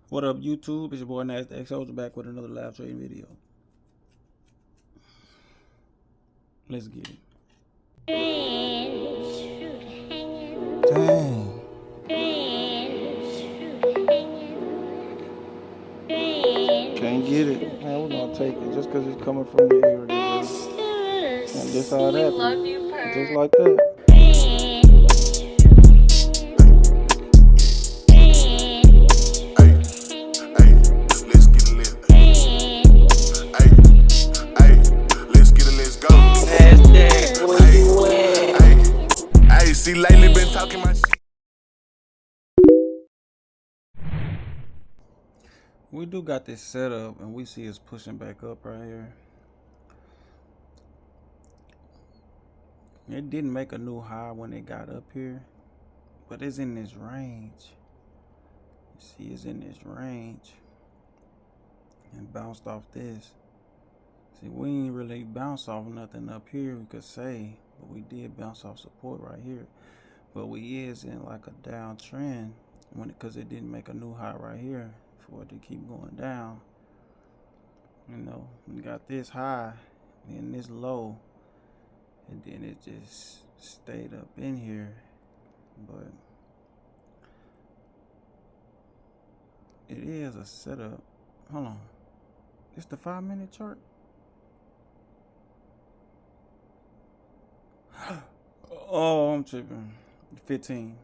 What up, YouTube? It's your boy Nasdaq Soldier back with another live trading video. Let's get it. Dang. Can't get it. Man, we're gonna take it just because it's coming from the area. And this how it happened. Just like that. See, lately been talking my shit. We do got this set up, and we see it's pushing back up right here. It didn't make a new high when it got up here, but it's in this range. You see, it's in this range and bounced off this. See, we ain't really bounced off nothing up here, we could say, but we did bounce off support right here. But we is in like a downtrend because it didn't make a new high right here for it to keep going down. You know, we got this high and this low, and then it just stayed up in here. But it is a setup. Hold on, it's the 5-minute chart. Oh, I'm tripping. 15.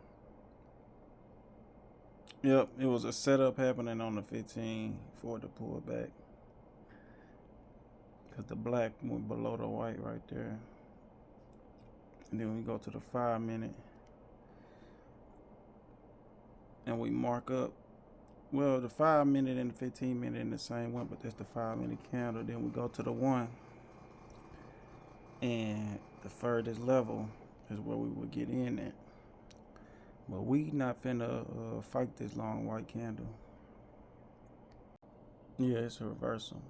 Yep, it was a setup happening on the 15 for it to pull back. Because the black went below the white right there. And then we go to the 5-minute. And we mark up. Well, the 5-minute and the 15-minute in the same one, but that's the 5-minute candle. Then we go to the 1. And the furthest level is where we would get in at. But we not finna fight this long white candle. Yeah, it's a reversal.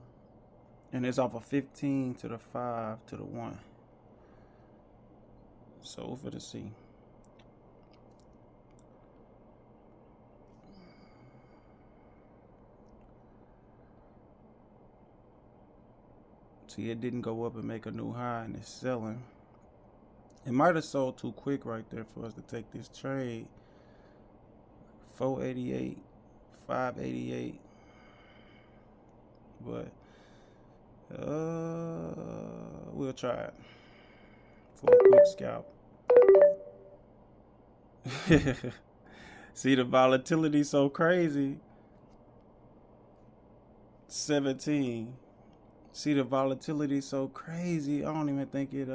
And it's off of 15 to the 5 to the 1. So for the C. See, it didn't go up and make a new high, and it's selling. It might have sold too quick right there for us to take this trade. 488, 588. But we'll try it for a quick scalp. See, the volatility so crazy. 17. See, the volatility so crazy. I don't even think it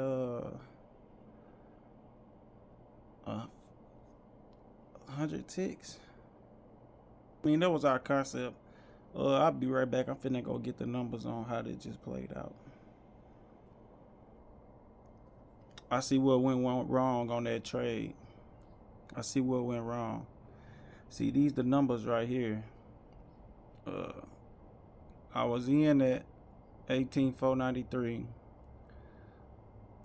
100 ticks. I mean, that was our concept. I'll be right back. I'm finna go get the numbers on how they just played out. I see what went wrong on that trade. I see what went wrong. See, these the numbers right here. I was in at 18,493,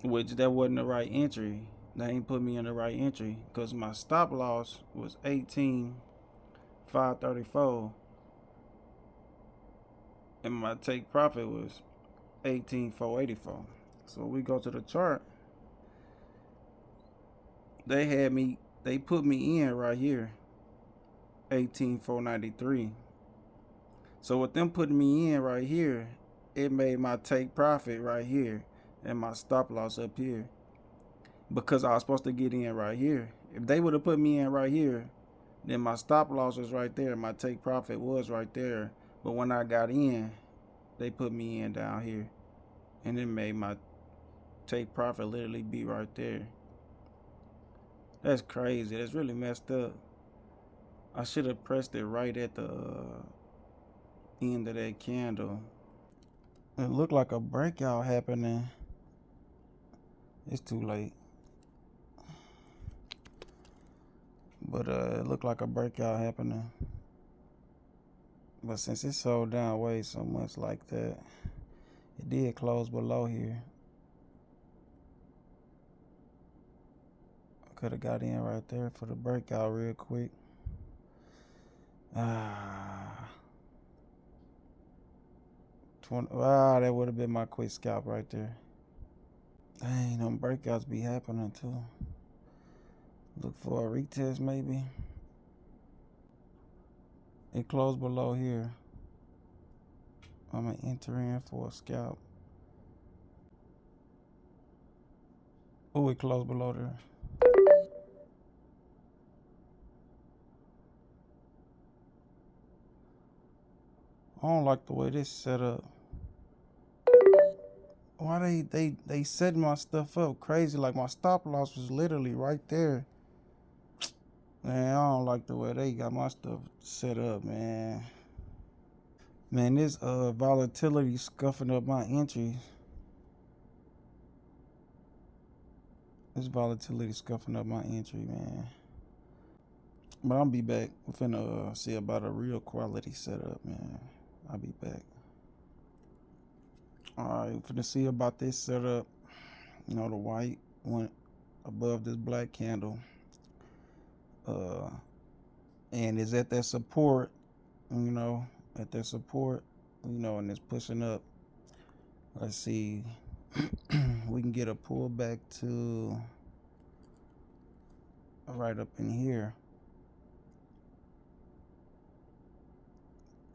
which that wasn't the right entry. They ain't put me in the right entry because my stop loss was 18,534 and my take profit was 18,484. So we go to the chart. They put me in right here, 18,493. So with them putting me in right here, it made my take profit right here and my stop loss up here, because I was supposed to get in right here. If they would have put me in right here, then my stop loss was right there, my take profit was right there. But when I got in, they put me in down here, and it made my take profit literally be right there. That's crazy. That's really messed up. I should have pressed it right at the end of that candle. It looked like a breakout happening. It's too late. But it looked like a breakout happening. But since it sold down way so much like that, it did close below here. I could have got in right there for the breakout real quick. 20. Ah, that would have been my quick scalp right there. Dang, them breakouts be happening too. Look for a retest maybe. It closed below here. I'm gonna enter in for a scalp. Oh, it closed below there. I don't like the way this set up. Why they set my stuff up crazy? Like my stop loss was literally right there. Man, I don't like the way they got my stuff set up, man. Man, this volatility scuffing up my entries. This volatility scuffing up my entry, man. But I'll be back. We're finna see about a real quality setup, man. I'll be back. Alright, we're finna see about this setup. You know, the white went above this black candle. And is at that support, you know, at that support, you know, and it's pushing up. Let's see. We can get a pullback to right up in here.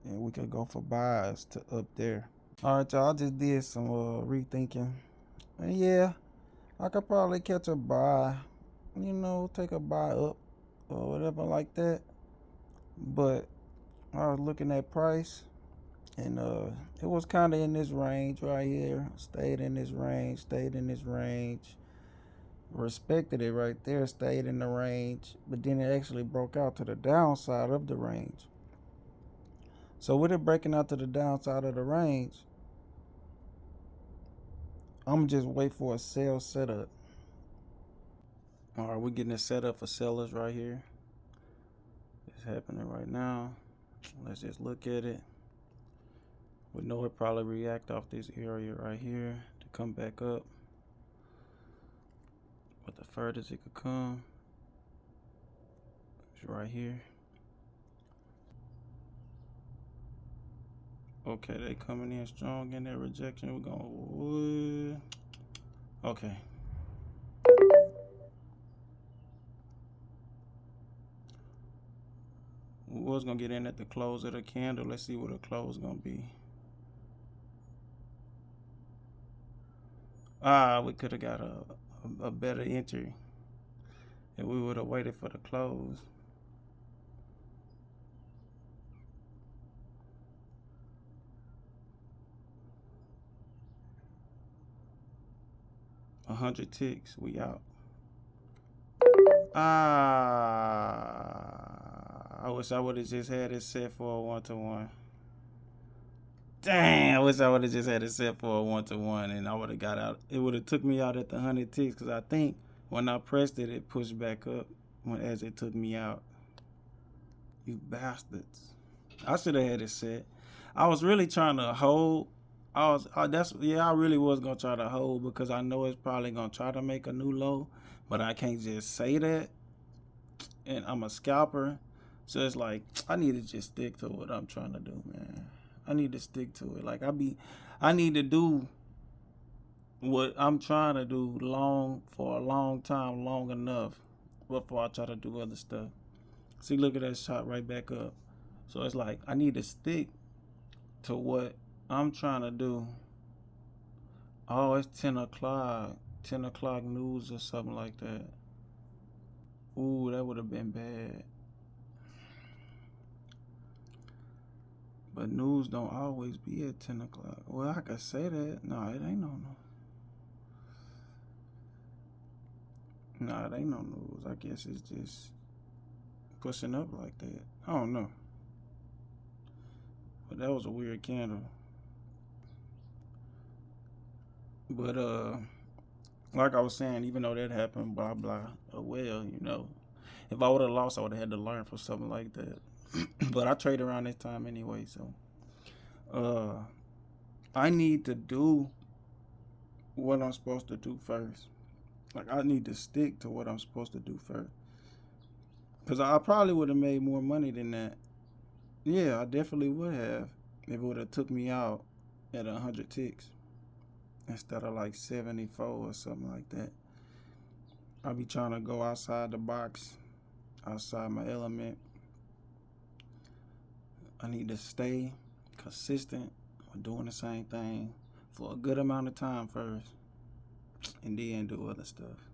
And we could go for buys to up there. Alright, y'all, I just did some rethinking. And yeah, I could probably catch a buy, you know, take a buy up or whatever like that. But I was looking at price, and it was kind of in this range right here. Stayed in this range, respected it right there, stayed in the range, but then it actually broke out to the downside of the range. So with it breaking out to the downside of the range, I'm just wait for a sell setup. All right, we're getting a setup for sellers right here. It's happening right now. Let's just look at it. We know it probably react off this area right here to come back up. But the furthest it could come is right here. Okay, they coming in strong in their rejection. We're going, okay. We was gonna get in at the close of the candle. Let's see what the close gonna be. We could have got a better entry if we would have waited for the close. A 100 ticks, we out. I wish I would have just had it set for a 1-to-1. Damn, I wish I would have just had it set for a 1-to-1 and I would have got out. It would have took me out at the 100 ticks because I think when I pressed it, it pushed back up as it took me out. You bastards. I should have had it set. I was really trying to hold. I really was gonna try to hold because I know it's probably gonna try to make a new low, but I can't just say that. And I'm a scalper, so it's like I need to just stick to what I'm trying to do, man. I need to stick to it. Like I need to do what I'm trying to do for a long time, long enough before I try to do other stuff. See, look at that shot right back up. So it's like I need to stick to what I'm trying to do. Oh, it's 10 o'clock. 10 o'clock news or something like that. Ooh, that would have been bad. But news don't always be at 10 o'clock. Well, I could say that. No, it ain't no. Nah, it ain't no news. I guess it's just pushing up like that. I don't know. But that was a weird candle. But like I was saying, even though that happened, blah blah. Well, you know, if I would have lost, I would have had to learn from something like that. But I trade around this time anyway, so I need to do what I'm supposed to do first. Like I need to stick to what I'm supposed to do first. Cause I probably would have made more money than that. Yeah, I definitely would have if it would have took me out at 100 ticks instead of like 74 or something like that. I be trying to go outside the box, outside my element. I need to stay consistent with doing the same thing for a good amount of time first, and then do other stuff.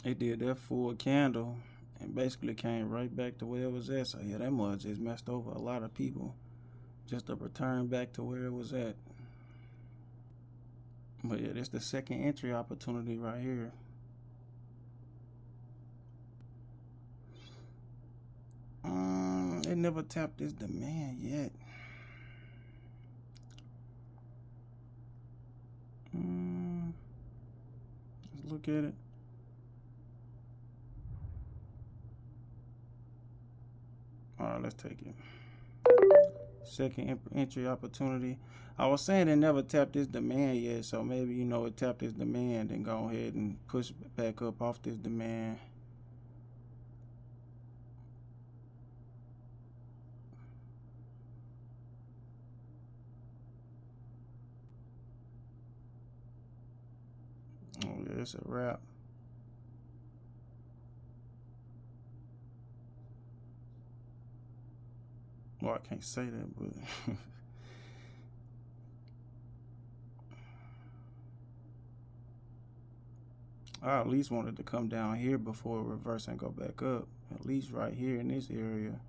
It did that full candle and basically came right back to where it was at. So yeah, that mud just messed over a lot of people just to return back to where it was at. But yeah, that's the second entry opportunity right here. They never tapped this demand yet. Let's look at it. All right, let's take it. Second entry opportunity. I was saying it never tapped this demand yet, so maybe, you know, it tapped this demand and go ahead and push back up off this demand. Oh yeah, it's a wrap. Well, I can't say that, but I at least wanted to come down here before it reverse and go back up. At least right here in this area.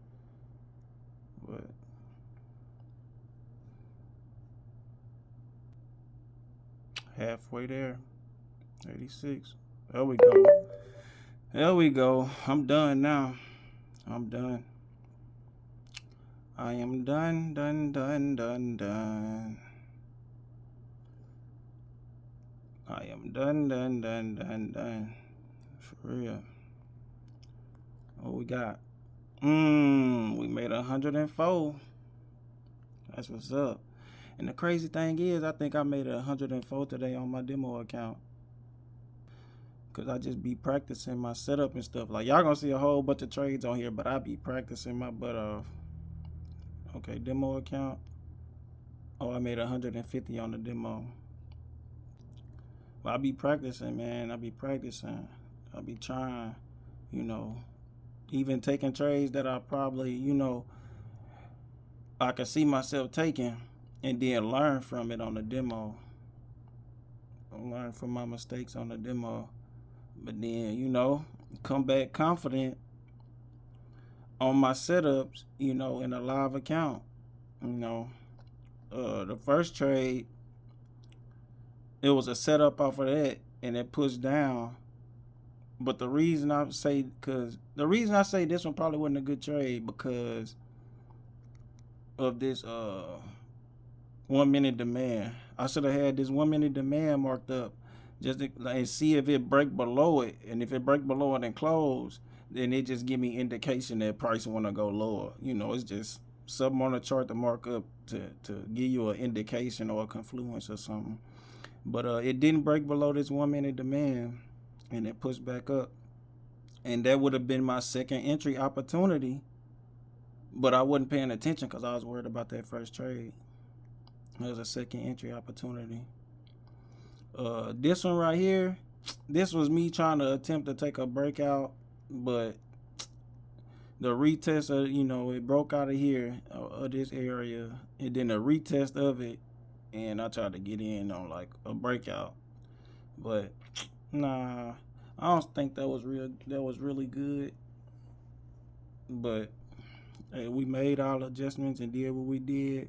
But halfway there. 86. There we go. There we go. I'm done now. I'm done. I am done, done. I am done. For real. What we got? We made 104. That's what's up. And the crazy thing is, I think I made 104 today on my demo account. Cause I just be practicing my setup and stuff. Like y'all gonna see a whole bunch of trades on here, but I be practicing my butt off. Okay, demo account. Oh, I made 150 on the demo. But I be practicing, man. I be practicing. I be trying, you know, even taking trades that I probably, you know, I can see myself taking and then learn from it on the demo. Learn from my mistakes on the demo. But then, you know, come back confident on my setups, you know, in a live account. You know, the first trade, it was a setup off of that and it pushed down. But the reason I say this one probably wasn't a good trade because of this 1 minute demand. I should have had this 1 minute demand marked up just to, and see if it break below it. And if it break below it and close, then it just give me indication that price want to go lower. You know, it's just something on the chart to mark up to give you an indication or a confluence or something. But it didn't break below this 1 minute demand and it pushed back up. And that would have been my second entry opportunity. But I wasn't paying attention because I was worried about that first trade. It was a second entry opportunity. This one right here, this was me trying to attempt to take a breakout, but the retest of, you know, it broke out of here, of this area, and then a retest of it, and I tried to get in on like a breakout, but nah, I don't think that was really good. But hey, we made all adjustments and did what we did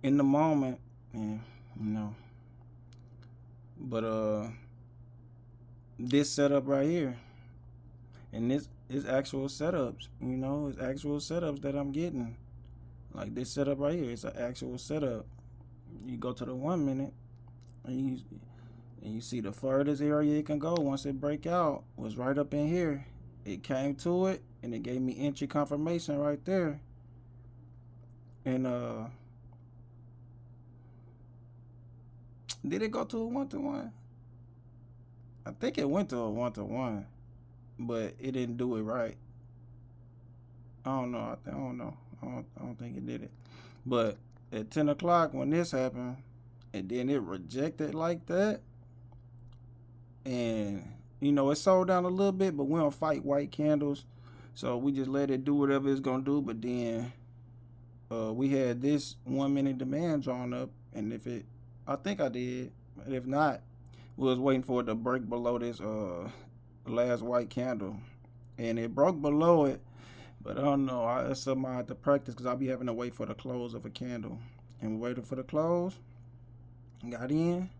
in the moment, and you know. But this setup right here, and this is actual setups, you know, it's actual setups that I'm getting. Like this setup right here, it's an actual setup. You go to the 1 minute, and you see the furthest area it can go once it break out was right up in here. It came to it, and it gave me entry confirmation right there. And did it go to a 1-to-1? I think it went to a 1-to-1, but it didn't do it right. I don't know. I don't think it did it. But at 10 o'clock when this happened, and then it rejected like that, and it sold down a little bit, but we don't fight white candles, so we just let it do whatever it's gonna do. But then we had this 1 minute demand drawn up, and I think I did, but if not, we was waiting for it to break below this last white candle, and it broke below it. But I don't know. It's something I have to practice because I'll be having to wait for the close of a candle. And waiting for the close, got in,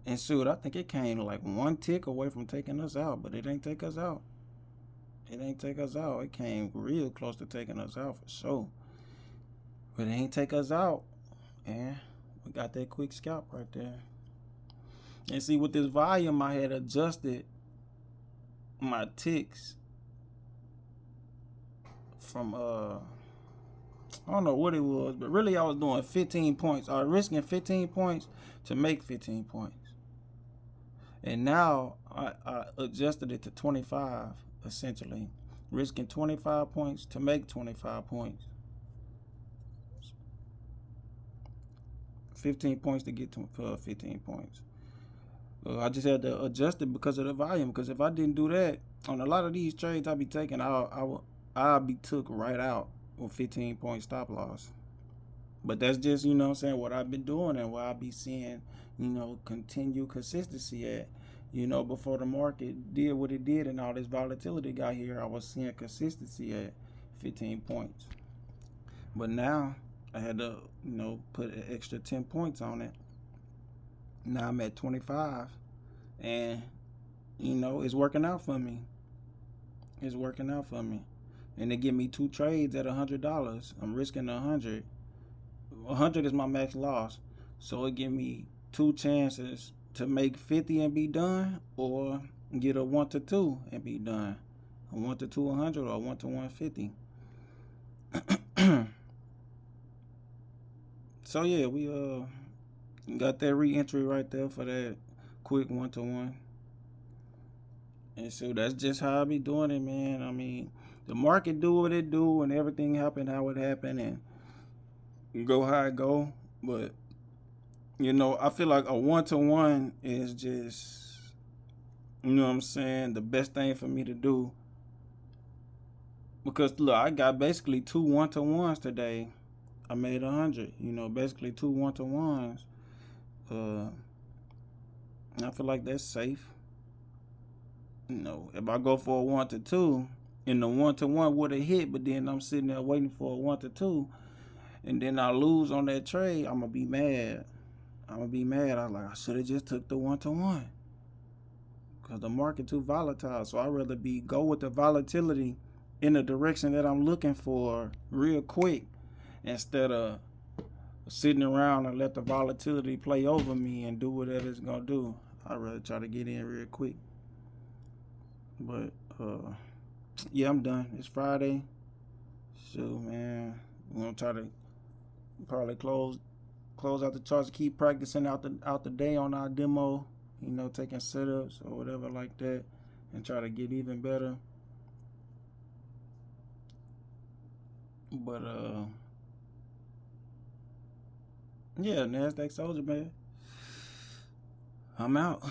and shoot, I think it came like one tick away from taking us out, but it ain't take us out. It ain't take us out. It came real close to taking us out for sure. But it ain't take us out. And we got that quick scalp right there. And see, with this volume, I had adjusted my ticks from I don't know what it was, but really I was doing 15 points. I was risking 15 points to make 15 points. And now I adjusted it to 25, essentially. Risking 25 points to make 25 points. 15 points to get to 15 points. I just had to adjust it because of the volume. Because if I didn't do that, on a lot of these trades I be taking, I'll be took right out with 15 point stop loss. But that's just, what I've been doing and where I be seeing, continued consistency at. Before the market did what it did and all this volatility got here, I was seeing consistency at 15 points. But now I had to, put an extra 10 points on it. Now I'm at 25, and it's working out for me. It's working out for me. And they give me 2 trades at $100. I'm risking 100. 100 is my max loss, so it give me 2 chances to make 50 and be done, or get a 1 to 2 and be done. A 1 to 2 100 or a 1 to 150. So yeah, we got that re-entry right there for that quick 1 to 1. And so that's just how I be doing it, man. I mean, the market do what it do, and everything happen how it happen, and go how it go. But I feel like a 1 to 1 is just, the best thing for me to do. Because look, I got basically 2 1 to 1s today. I made 100. Basically 2 1 to 1s. I feel like that's safe. If I go for a 1 to 2, and the 1 to 1 would have hit, but then I'm sitting there waiting for a 1 to 2, and then I lose on that trade, I'm gonna be mad. I was like, I should have just took the 1 to 1, because the market too volatile. So I'd rather go with the volatility in the direction that I'm looking for real quick, instead of sitting around and let the volatility play over me and do whatever it's gonna do. I'd rather try to get in real quick. But yeah, I'm done. It's Friday. So man, I'm gonna try to probably close out the charts, keep practicing out the day on our demo, taking setups or whatever like that, and try to get even better. But yeah, NASDAQ Soldier, man. I'm out.